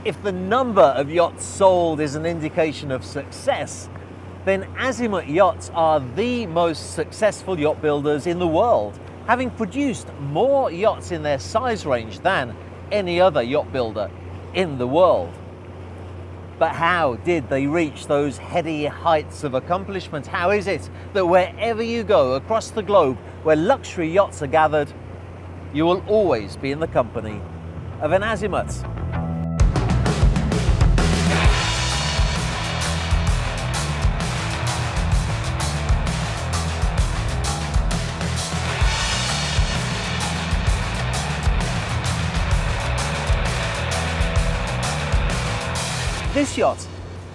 If the number of yachts sold is an indication of success, then Azimut Yachts are the most successful yacht builders in the world, having produced more yachts in their size range than any other yacht builder in the world. But how did they reach those heady heights of accomplishment? How is it that wherever you go across the globe where luxury yachts are gathered, you will always be in the company of an Azimut? This yacht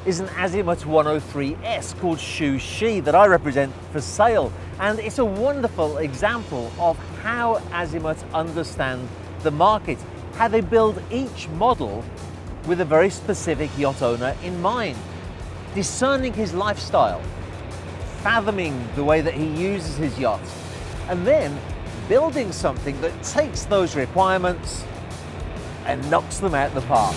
is an Azimut 103S called Shu that I represent for sale, and it's a wonderful example of how Azimut understand the market, how they build each model with a very specific yacht owner in mind, discerning his lifestyle, fathoming the way that he uses his yacht, and then building something that takes those requirements and knocks them out the park.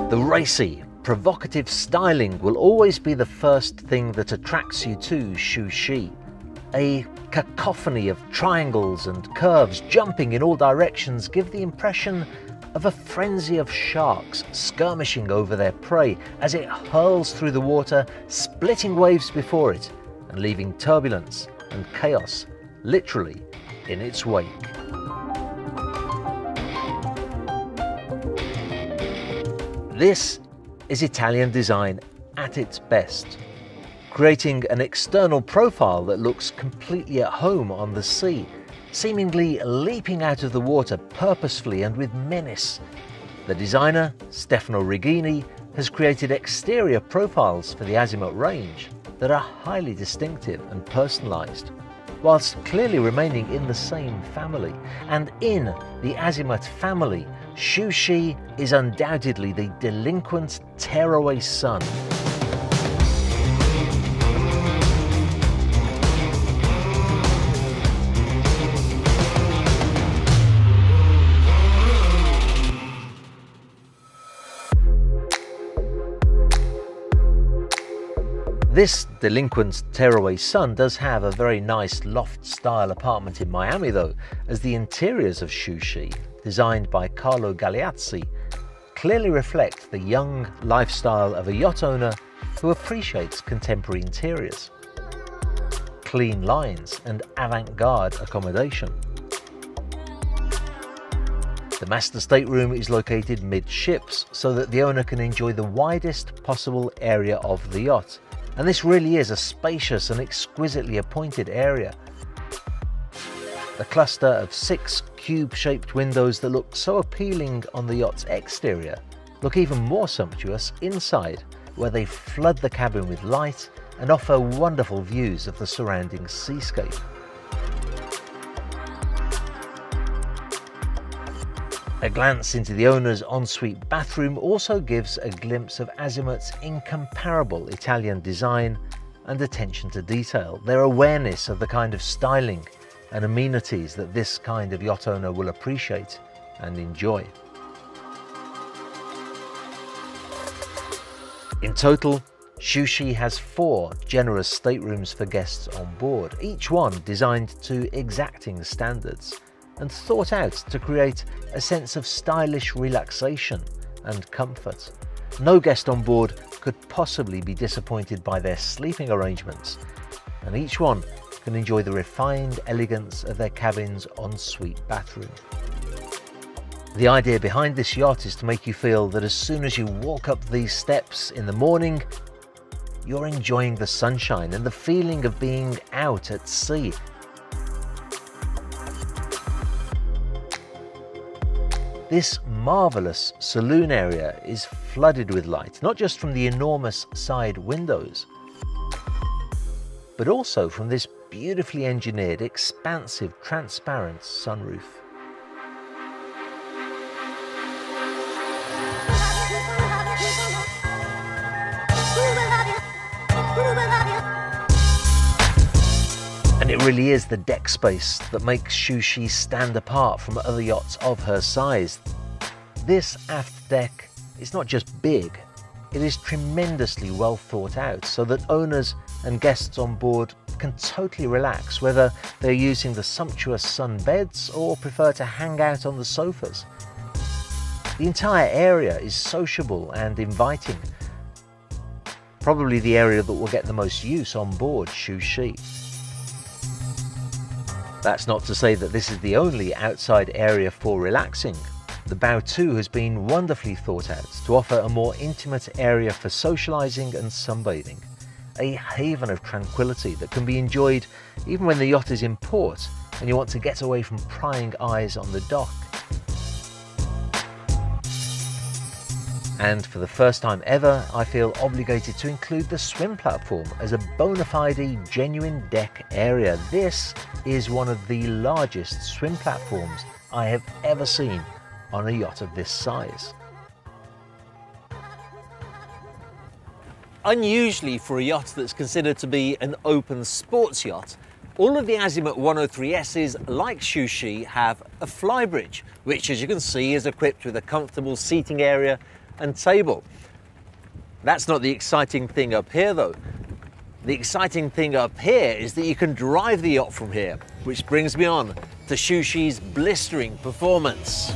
The racy, provocative styling will always be the first thing that attracts you to Shu. A cacophony of triangles and curves jumping in all directions give the impression of a frenzy of sharks skirmishing over their prey as it hurls through the water, splitting waves before it and leaving turbulence and chaos literally in its wake. This is Italian design at its best, creating an external profile that looks completely at home on the sea, seemingly leaping out of the water purposefully and with menace. The designer, Stefano Regini, has created exterior profiles for the Azimut range that are highly distinctive and personalized, whilst clearly remaining in the same family. And in the Azimut family, Shu is undoubtedly the delinquent tearaway son. This delinquent tearaway son does have a very nice loft-style apartment in Miami though, as the interiors of Shu, designed by Carlo Galeazzi, clearly reflect the young lifestyle of a yacht owner who appreciates contemporary interiors, clean lines and avant-garde accommodation. The master stateroom is located midships so that the owner can enjoy the widest possible area of the yacht. And this really is a spacious and exquisitely appointed area. The cluster of 6 cube-shaped windows that look so appealing on the yacht's exterior look even more sumptuous inside, where they flood the cabin with light and offer wonderful views of the surrounding seascape. A glance into the owner's ensuite bathroom also gives a glimpse of Azimut's incomparable Italian design and attention to detail, their awareness of the kind of styling and amenities that this kind of yacht owner will appreciate and enjoy. In total, Shu has 4 generous staterooms for guests on board, each one designed to exacting standards and thought out to create a sense of stylish relaxation and comfort. No guest on board could possibly be disappointed by their sleeping arrangements, and each one can enjoy the refined elegance of their cabin's ensuite bathroom. The idea behind this yacht is to make you feel that as soon as you walk up these steps in the morning, you're enjoying the sunshine and the feeling of being out at sea. This marvelous saloon area is flooded with light, not just from the enormous side windows, but also from this beautifully engineered, expansive, transparent sunroof. And it really is the deck space that makes Xuxi stand apart from other yachts of her size. This aft deck is not just big, it is tremendously well thought out so that owners and guests on board can totally relax, whether they're using the sumptuous sun beds or prefer to hang out on the sofas. The entire area is sociable and inviting, probably the area that will get the most use on board Xuxi. That's not to say that this is the only outside area for relaxing. The bow too has been wonderfully thought out to offer a more intimate area for socializing and sunbathing. A haven of tranquility that can be enjoyed even when the yacht is in port and you want to get away from prying eyes on the dock. And for the first time ever, I feel obligated to include the swim platform as a bona fide genuine deck area. This is one of the largest swim platforms I have ever seen on a yacht of this size. Unusually for a yacht that's considered to be an open sports yacht, all of the Azimut 103Ss, like Xuxi, have a flybridge, which as you can see is equipped with a comfortable seating area and table. That's not the exciting thing up here though. The exciting thing up here is that you can drive the yacht from here, which brings me on to Xuxi's blistering performance.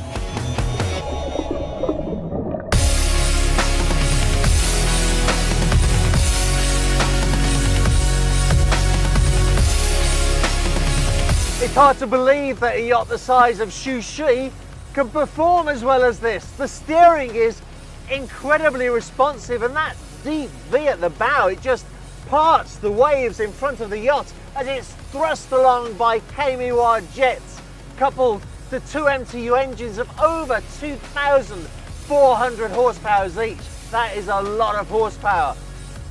It's hard to believe that a yacht the size of Xuxi can perform as well as this. The steering is incredibly responsive, and that deep V at the bow, it just parts the waves in front of the yacht as it's thrust along by Kamiwa jets, coupled to two MTU engines of over 2,400 horsepower each. That is a lot of horsepower,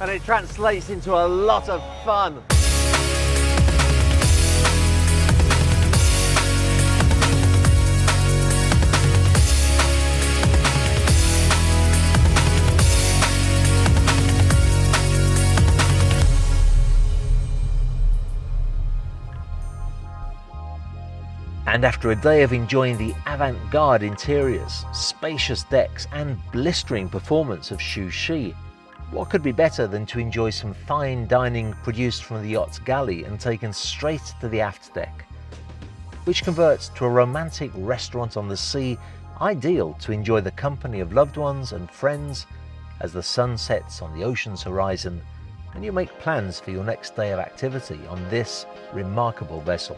and it translates into a lot of fun. And after a day of enjoying the avant-garde interiors, spacious decks and blistering performance of Xuxi, what could be better than to enjoy some fine dining produced from the yacht's galley and taken straight to the aft deck, which converts to a romantic restaurant on the sea, ideal to enjoy the company of loved ones and friends as the sun sets on the ocean's horizon and you make plans for your next day of activity on this remarkable vessel.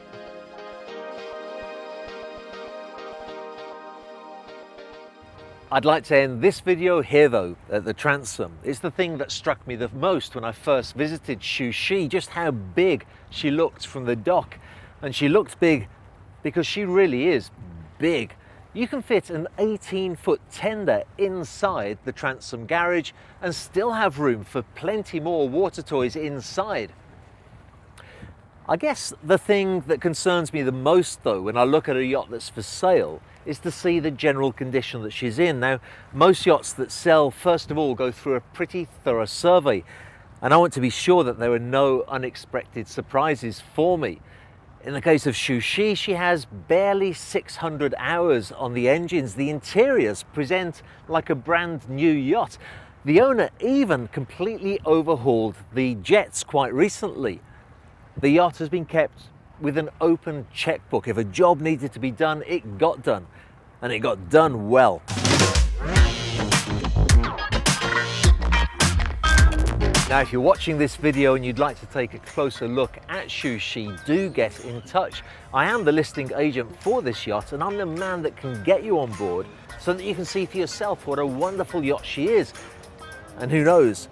I'd like to end this video here though, at the transom. It's the thing that struck me the most when I first visited Xuxi, just how big she looked from the dock. And she looked big because she really is big. You can fit an 18-foot tender inside the transom garage and still have room for plenty more water toys inside. I guess the thing that concerns me the most though when I look at a yacht that's for sale is to see the general condition that she's in. Now, most yachts that sell first of all go through a pretty thorough survey, and I want to be sure that there are no unexpected surprises for me. In the case of Xuxi, she has barely 600 hours on the engines. The interiors present like a brand new yacht. The owner even completely overhauled the jets quite recently. The yacht has been kept with an open checkbook. If a job needed to be done, it got done, and it got done well. Now, if you're watching this video and you'd like to take a closer look at Xuxi, do get in touch. I am the listing agent for this yacht, and I'm the man that can get you on board so that you can see for yourself what a wonderful yacht she is. And who knows,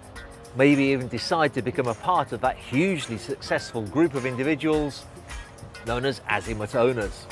maybe even decide to become a part of that hugely successful group of individuals known as Azimut owners.